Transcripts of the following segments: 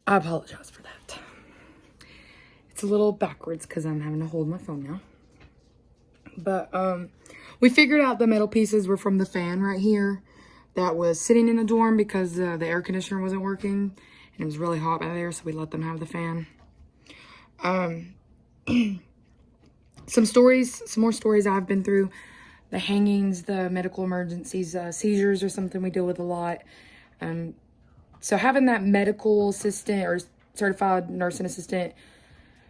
I apologize for that. It's a little backwards because I'm having to hold my phone now. But we figured out the metal pieces were from the fan right here that was sitting in the dorm because the air conditioner wasn't working and it was really hot out there, so we let them have the fan. Some more stories I've been through. The hangings, the medical emergencies, seizures are something we deal with a lot. So having that medical assistant or certified nursing assistant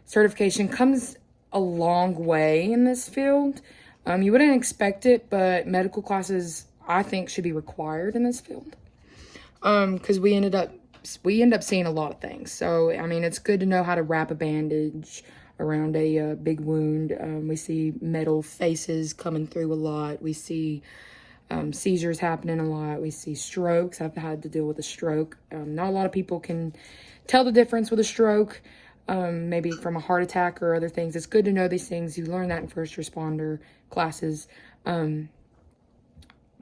certification comes a long way in this field. You wouldn't expect it, but medical classes, I think, should be required in this field. Because we end up seeing a lot of things. So, I mean, it's good to know how to wrap a bandage around a big wound. We see metal faces coming through a lot. We see seizures happening a lot. We see strokes. I've had to deal with a stroke. Not a lot of people can tell the difference with a stroke, maybe from a heart attack or other things. It's good to know these things. You learn that in first responder classes.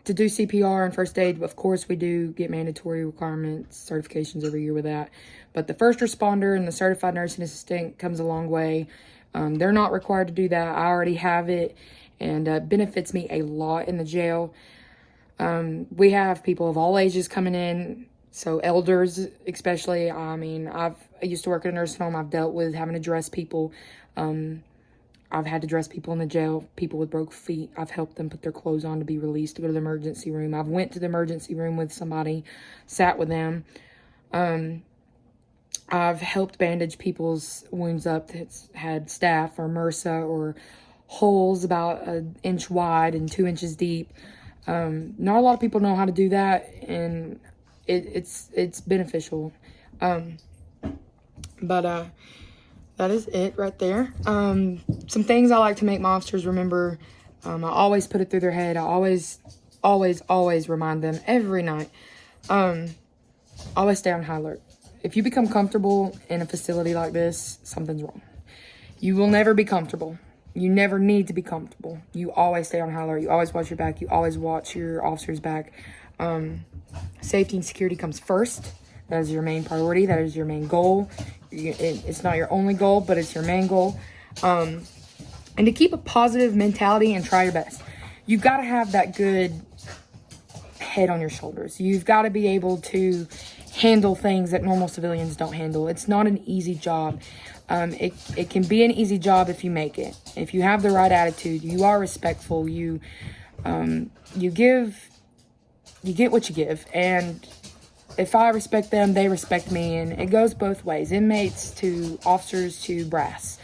To do CPR and first aid, of course, we do get mandatory requirements, certifications every year with that. But the first responder and the certified nursing assistant comes a long way. They're not required to do that. I already have it, and it benefits me a lot in the jail. We have people of all ages coming in, so elders especially. I mean, I used to work at a nursing home. I've dealt with having to dress people. I've had to dress people in the jail, people with broke feet. I've helped them put their clothes on to be released to go to the emergency room. I've went to the emergency room with somebody, sat with them. I've helped bandage people's wounds up that's had staph or MRSA or holes about 1 inch wide and 2 inches deep. Not a lot of people know how to do that, and it's beneficial. That is it right there. Some things I like to make my officers remember. I always put it through their head. I always remind them every night. Always stay on high alert. If you become comfortable in a facility like this, something's wrong. You will never be comfortable. You never need to be comfortable. You always stay on high alert. You always watch your back. You always watch your officer's back. Safety and security comes first. That is your main priority. That is your main goal. It's not your only goal, but it's your main goal. And to keep a positive mentality and try your best. You've got to have that good head on your shoulders. You've got to be able to handle things that normal civilians don't handle. It's not an easy job. It can be an easy job if you make it. If you have the right attitude, you are respectful, you get what you give. And if I respect them, they respect me, and it goes both ways. Inmates to officers to brass.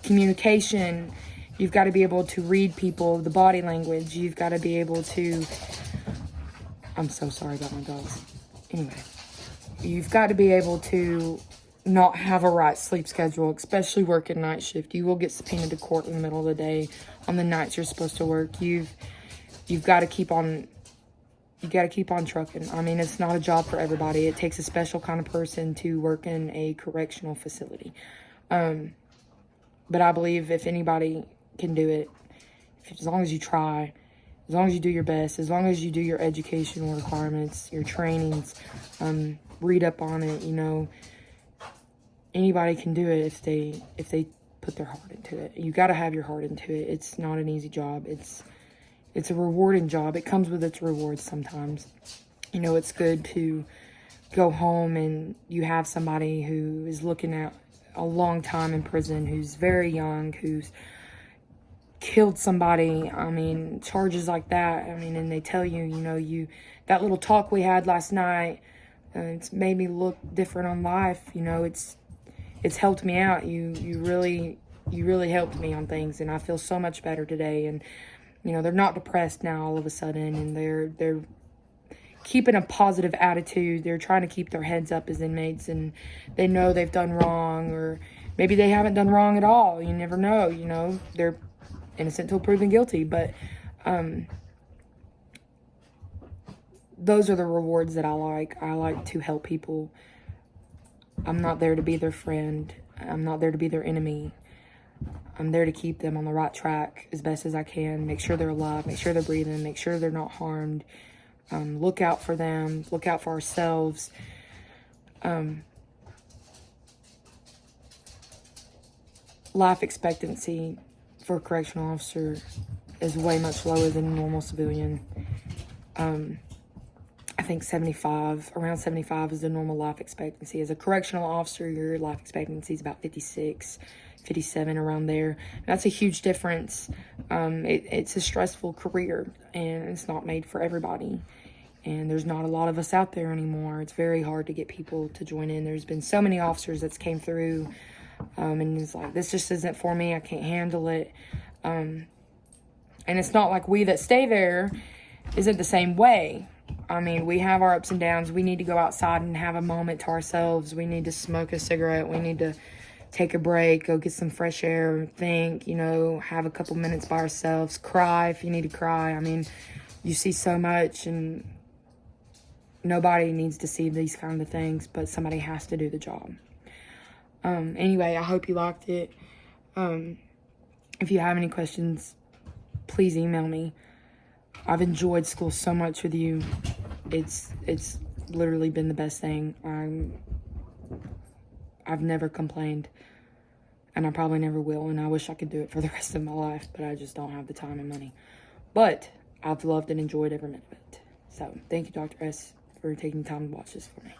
Communication, you've got to be able to read people, the body language. You've got to be able to... I'm so sorry about my dogs. Anyway, you've got to be able to not have a right sleep schedule, especially working night shift. You will get subpoenaed to court in the middle of the day on the nights you're supposed to work. You've got to keep on... You got to keep on trucking. I mean, it's not a job for everybody. It takes a special kind of person to work in a correctional facility. But I believe if anybody can do it, as long as you try, as long as you do your best, as long as you do your educational requirements, your trainings, read up on it, you know, anybody can do it if they put their heart into it. You got to have your heart into it. It's not an easy job. It's a rewarding job. It comes with its rewards sometimes. You know, it's good to go home and you have somebody who is looking at a long time in prison, who's very young, who's killed somebody. I mean, charges like that. I mean, and they tell you, you know, that little talk we had last night, it's made me look different on life. You know, it's helped me out. You really helped me on things, and I feel so much better today. And you know, they're not depressed now all of a sudden, and they're keeping a positive attitude. They're trying to keep their heads up as inmates, and they know they've done wrong, or maybe they haven't done wrong at all. You never know, you know. They're innocent till proven guilty, but those are the rewards that I like. I like to help people. I'm not there to be their friend. I'm not there to be their enemy. I'm there to keep them on the right track as best as I can, make sure they're alive, make sure they're breathing, make sure they're not harmed, look out for them, look out for ourselves. Life expectancy for a correctional officer is way much lower than a normal civilian. I think around 75 is the normal life expectancy. As a correctional officer, your life expectancy is about 56, 57, around there. That's a huge difference. It's a stressful career, and it's not made for everybody. And there's not a lot of us out there anymore. It's very hard to get people to join in. There's been so many officers that's came through, and it's like, this just isn't for me. I can't handle it. And it's not like we that stay there isn't the same way. I mean, we have our ups and downs. We need to go outside and have a moment to ourselves. We need to smoke a cigarette. We need to take a break, go get some fresh air, think, have a couple minutes by ourselves, cry if you need to cry. I mean, you see so much, and nobody needs to see these kind of things, but somebody has to do the job. Anyway, I hope you liked it. If you have any questions, please email me. I've enjoyed school so much with you. It's literally been the best thing. I've never complained, and I probably never will, and I wish I could do it for the rest of my life, but I just don't have the time and money. But I've loved and enjoyed every minute of it. So thank you, Dr. S, for taking the time to watch this for me.